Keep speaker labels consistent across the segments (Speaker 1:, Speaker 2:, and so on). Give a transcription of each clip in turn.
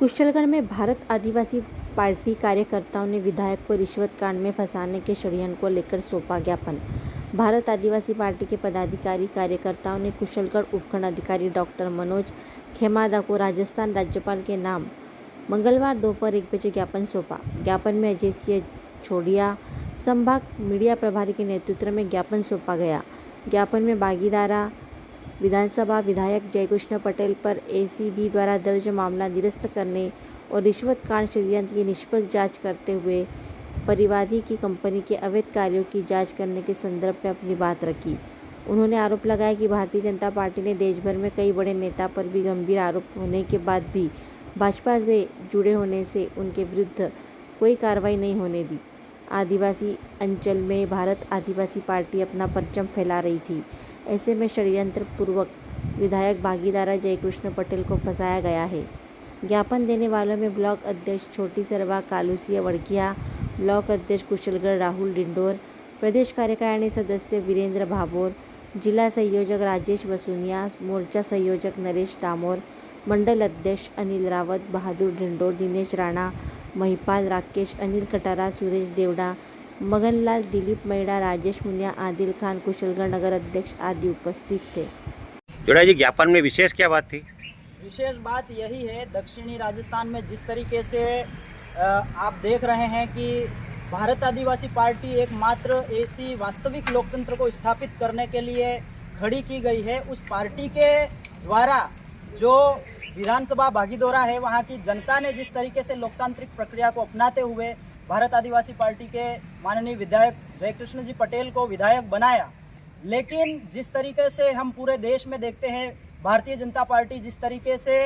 Speaker 1: कुशलगढ़ में भारत आदिवासी पार्टी कार्यकर्ताओं ने विधायक को रिश्वत कांड में फंसाने के षड्यंत्र को लेकर सौंपा ज्ञापन। भारत आदिवासी पार्टी के पदाधिकारी कार्यकर्ताओं ने कुशलगढ़ उपखंड अधिकारी डॉक्टर मनोज खेमादा को राजस्थान राज्यपाल के नाम मंगलवार दोपहर 1 बजे ज्ञापन सौंपा। ज्ञापन में अजय सिंह छोड़िया संभाग मीडिया प्रभारी के नेतृत्व में ज्ञापन सौंपा गया। ज्ञापन में भागीदारा विधानसभा विधायक जयकृष्ण पटेल पर एसीबी द्वारा दर्ज मामला निरस्त करने और रिश्वत कांड षड्यंत्र की निष्पक्ष जांच करते हुए परिवादी की कंपनी के अवैध कार्यों की जांच करने के संदर्भ में अपनी बात रखी। उन्होंने आरोप लगाया कि भारतीय जनता पार्टी ने देश भर में कई बड़े नेता पर भी गंभीर आरोप होने के बाद भी भाजपा से जुड़े होने से उनके विरुद्ध कोई कार्रवाई नहीं होने दी। आदिवासी अंचल में भारत आदिवासी पार्टी अपना परचम फैला रही थी। ऐसे में षड्यंत्र पूर्वक विधायक भागीदारा जयकृष्ण पटेल को फंसाया गया है। ज्ञापन देने वालों में ब्लॉक अध्यक्ष छोटी सरवा कालूसिया वड़किया, ब्लॉक अध्यक्ष कुशलगढ़ राहुल डिंडोर, प्रदेश कार्यकारिणी सदस्य वीरेंद्र भाभोर, जिला संयोजक राजेश वसुनिया, मोर्चा संयोजक नरेश डामोर, मंडल अध्यक्ष अनिल रावत, बहादुर डिंडोर, दिनेश राणा, महिपाल राकेश, अनिल कटारा, सुरेश देवड़ा, मगनलाल, दिलीप मैड़ा, राजेश मुनिया, आदिल खान, कुशलगढ़ नगर अध्यक्ष आदि उपस्थित थे।
Speaker 2: जोड़ा जी, ज्ञापन में विशेष क्या बात थी?
Speaker 3: विशेष बात यही है, दक्षिणी राजस्थान में जिस तरीके से आप देख रहे हैं कि भारत आदिवासी पार्टी एकमात्र ऐसी वास्तविक लोकतंत्र को स्थापित करने के लिए खड़ी की गई है, उस पार्टी के द्वारा जो विधानसभा भागीदारा है, वहाँ की जनता ने जिस तरीके से लोकतांत्रिक प्रक्रिया को अपनाते हुए भारत आदिवासी पार्टी के माननीय विधायक जयकृष्ण जी पटेल को विधायक बनाया, लेकिन जिस तरीके से हम पूरे देश में देखते हैं, भारतीय जनता पार्टी जिस तरीके से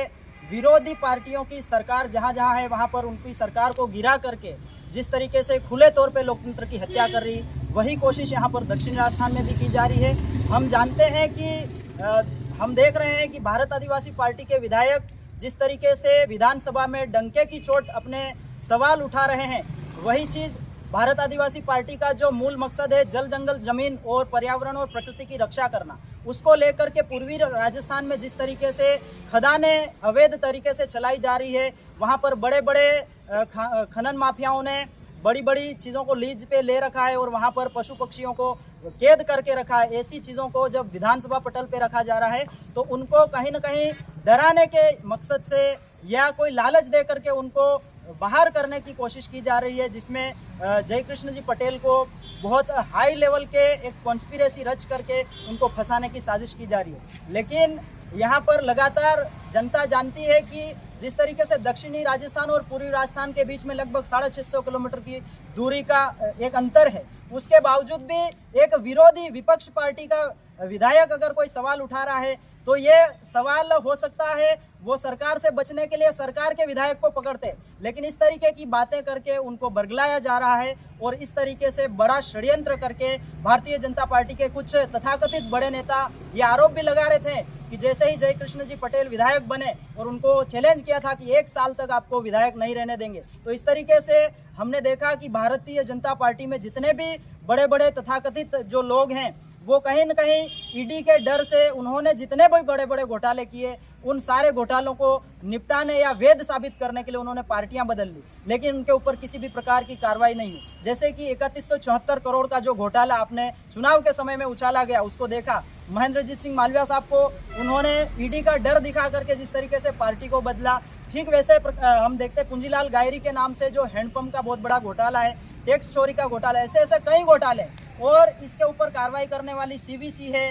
Speaker 3: विरोधी पार्टियों की सरकार जहां जहां है वहां पर उनकी सरकार को गिरा करके जिस तरीके से खुले तौर पे लोकतंत्र की हत्या कर रही, वही कोशिश यहां पर दक्षिण राजस्थान में भी की जा रही है। हम जानते हैं कि हम देख रहे हैं कि भारत आदिवासी पार्टी के विधायक जिस तरीके से विधानसभा में डंके की चोट अपने सवाल उठा रहे हैं, वही चीज़ भारत आदिवासी पार्टी का जो मूल मकसद है, जल जंगल जमीन और पर्यावरण और प्रकृति की रक्षा करना, उसको लेकर के पूर्वी राजस्थान में जिस तरीके से खदानें अवैध तरीके से चलाई जा रही है, वहाँ पर बड़े बड़े खनन माफियाओं ने बड़ी बड़ी चीज़ों को लीज पे ले रखा है और वहाँ पर पशु पक्षियों को कैद करके रखा है। ऐसी चीज़ों को जब विधानसभा पटल पे रखा जा रहा है तो उनको कहीं न कहीं डराने के मकसद से या कोई लालच दे करके उनको बाहर करने की कोशिश की जा रही है, जिसमें जयकृष्ण जी पटेल को बहुत हाई लेवल के एक कॉन्स्पिरेसी रच करके उनको फंसाने की साजिश की जा रही है। लेकिन यहाँ पर लगातार जनता जानती है कि जिस तरीके से दक्षिणी राजस्थान और पूर्वी राजस्थान के बीच में लगभग 650 किलोमीटर की दूरी का एक अंतर है, उसके बावजूद भी एक विरोधी विपक्ष पार्टी का विधायक अगर कोई सवाल उठा रहा है तो ये सवाल हो सकता है वो सरकार से बचने के लिए सरकार के विधायक को पकड़ते, लेकिन इस तरीके की बातें करके उनको बरगलाया जा रहा है और इस तरीके से बड़ा षड्यंत्र करके भारतीय जनता पार्टी के कुछ तथाकथित बड़े नेता ये आरोप भी लगा रहे थे कि जैसे ही जयकृष्ण जी पटेल विधायक बने और उनको चैलेंज किया था कि 1 साल तक आपको विधायक नहीं रहने देंगे, तो इस तरीके से हमने देखा कि भारतीय जनता पार्टी में जितने भी बड़े बड़े तथाकथित जो लोग हैं, वो कहीं न कहीं ईडी के डर से उन्होंने जितने भी बड़े बड़े घोटाले किए, उन सारे घोटालों को निपटाने या वैध साबित करने के लिए उन्होंने पार्टियां बदल ली, लेकिन उनके ऊपर किसी भी प्रकार की कार्रवाई नहीं हुई। जैसे कि 3174 करोड़ का जो घोटाला आपने चुनाव के समय में उछाला गया, उसको देखा। महेंद्रजीत सिंह मालविया साहब को उन्होंने ईडी का डर दिखा करके जिस तरीके से पार्टी को बदला, ठीक वैसे हम देखते पूंजीलाल गायरी के नाम से जो हैंडपंप का बहुत बड़ा घोटाला है, टैक्स चोरी का घोटाला, ऐसे ऐसे कई घोटाले, और इसके ऊपर कार्रवाई करने वाली सीवीसी है,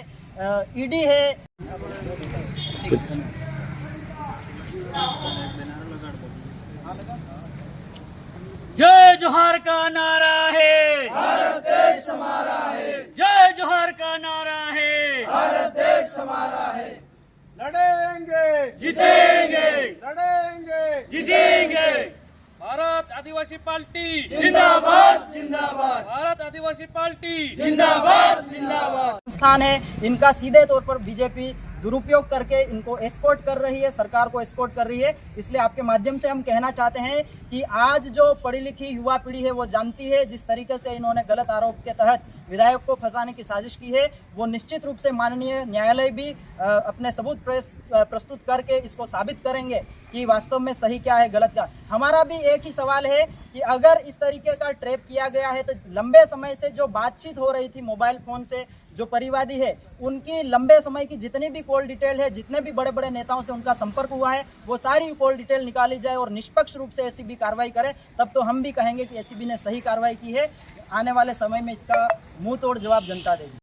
Speaker 3: ईडी है।
Speaker 4: जय जोहार का नारा है,
Speaker 3: भारत देश हमारा है।
Speaker 4: जय जोहार का नारा है,
Speaker 3: भारत देश हमारा है।
Speaker 4: लड़ेंगे जीतेंगे,
Speaker 3: लड़ेंगे
Speaker 4: जीतेंगे। भारत आदिवासी पार्टी
Speaker 3: जिंदाबाद जिंदाबाद,
Speaker 4: भारत आदिवासी पार्टी
Speaker 3: जिंदाबाद जिंदाबाद। संस्थान है, इनका सीधे तौर पर बीजेपी दुरुपयोग करके इनको एस्कॉर्ट कर रही है, सरकार को एस्कॉर्ट कर रही है। इसलिए आपके माध्यम से हम कहना चाहते हैं कि आज जो पढ़ी लिखी युवा पीढ़ी है वो जानती है जिस तरीके से इन्होंने गलत आरोप के तहत विधायक को फंसाने की साजिश की है, वो निश्चित रूप से माननीय न्यायालय भी अपने सबूत प्रस्तुत करके इसको साबित करेंगे कि वास्तव में सही क्या है, गलत क्या। हमारा भी एक ही सवाल है कि अगर इस तरीके का ट्रैप किया गया है तो लंबे समय से जो बातचीत हो रही थी मोबाइल फ़ोन से, जो परिवादी है उनकी लंबे समय की जितनी भी कॉल डिटेल है, जितने भी बड़े बड़े नेताओं से उनका संपर्क हुआ है, वो सारी कॉल डिटेल निकाली जाए और निष्पक्ष रूप से एसीबी कार्रवाई करे, तब तो हम भी कहेंगे कि एसीबी ने सही कार्रवाई की है। आने वाले समय में इसका मुंह तोड़ जवाब जनता देगी।